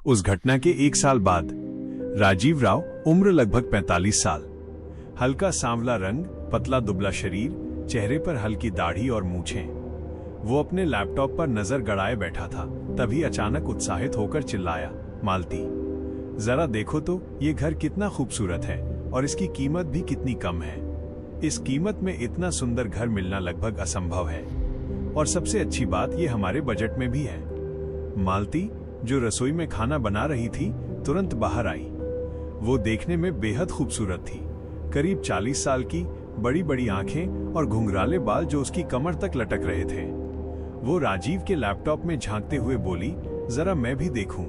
उस घटना के 1 साल बाद राजीव राव, उम्र लगभग 45 साल, हल्का सांवला रंग, पतला दुबला शरीर, चेहरे पर हल्की दाढ़ी और मूछें। वो अपने लैपटॉप पर नजर गड़ाए बैठा था। तभी अचानक उत्साहित होकर चिल्लाया, मालती, जरा देखो तो ये घर कितना खूबसूरत है और इसकी कीमत भी कितनी कम है। इस कीमत में इतना सुंदर घर मिलना लगभग असंभव है और सबसे अच्छी बात ये हमारे बजट में भी है। मालती, जो रसोई में खाना बना रही थी, तुरंत बाहर आई। वो देखने में बेहद खूबसूरत थी। करीब 40 साल की, बड़ी बड़ी आंखें और घुंघराले बाल जो उसकी कमर तक लटक रहे थे। वो राजीव के लैपटॉप में झांकते हुए बोली, जरा मैं भी देखूं।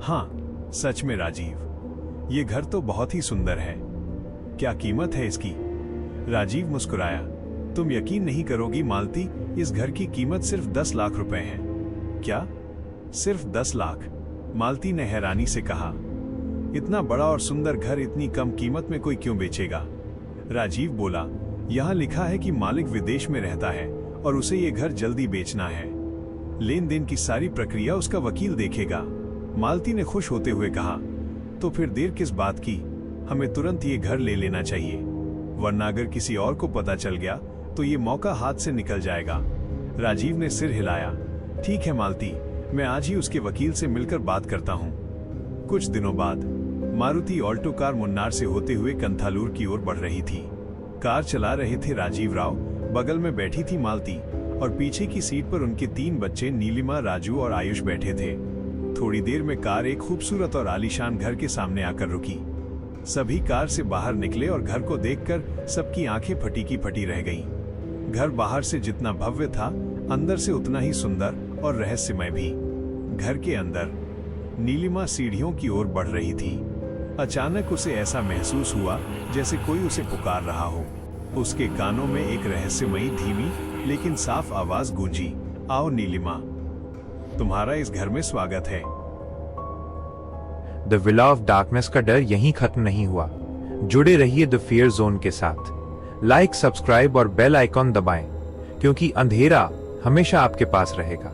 हाँ, सच में राजीव, ये घर तो बहुत ही सुंदर है। क्या कीमत है इसकी? राजीव मुस्कुराया। तुम यकीन नहीं करोगी मालती, इस घर की कीमत सिर्फ 10 लाख रुपए है। क्या? सिर्फ 10 लाख? मालती ने हैरानी से कहा। इतना बड़ा और सुंदर घर इतनी कम कीमत में कोई क्यों बेचेगा? राजीव बोला, यहाँ लिखा है कि मालिक विदेश में रहता है और उसे ये घर जल्दी बेचना है। लेन देन की सारी प्रक्रिया उसका वकील देखेगा। मालती ने खुश होते हुए कहा, तो फिर देर किस बात की? हमें तुरंत ये घर ले लेना चाहिए, वरना अगर किसी और को पता चल गया तो ये मौका हाथ से निकल जाएगा। राजीव ने सिर हिलाया। ठीक है मालती, मैं आज ही उसके वकील से मिलकर बात करता हूँ। कुछ दिनों बाद मारुति ऑल्टो कार मुन्नार से होते हुए कंथालूर की ओर बढ़ रही थी। कार चला रहे थे राजीव राव, बगल में बैठी थी मालती और पीछे की सीट पर उनके 3 बच्चे नीलिमा, राजू और आयुष बैठे थे। थोड़ी देर में कार एक खूबसूरत और आलीशान घर के सामने आकर रुकी। सभी कार से बाहर निकले और घर को देखकर सबकी आंखें फटी की फटी रह गईं। घर बाहर से जितना भव्य था, अंदर से उतना ही सुंदर और रहस्यमय भी। घर के अंदर नीलिमा सीढ़ियों की ओर बढ़ रही थी। अचानक उसे ऐसा महसूस हुआ जैसे कोई उसे पुकार रहा हो। उसके कानों में एक रहस्यमयी, धीमी लेकिन साफ आवाज गूंजी, आओ नीलिमा, तुम्हारा इस घर में स्वागत है। द विला ऑफ डार्कनेस का डर यहीं खत्म नहीं हुआ। जुड़े रहिए द फियर जोन के साथ। लाइक, सब्सक्राइब और बेल आइकॉन दबाएं, क्योंकि अंधेरा हमेशा आपके पास रहेगा।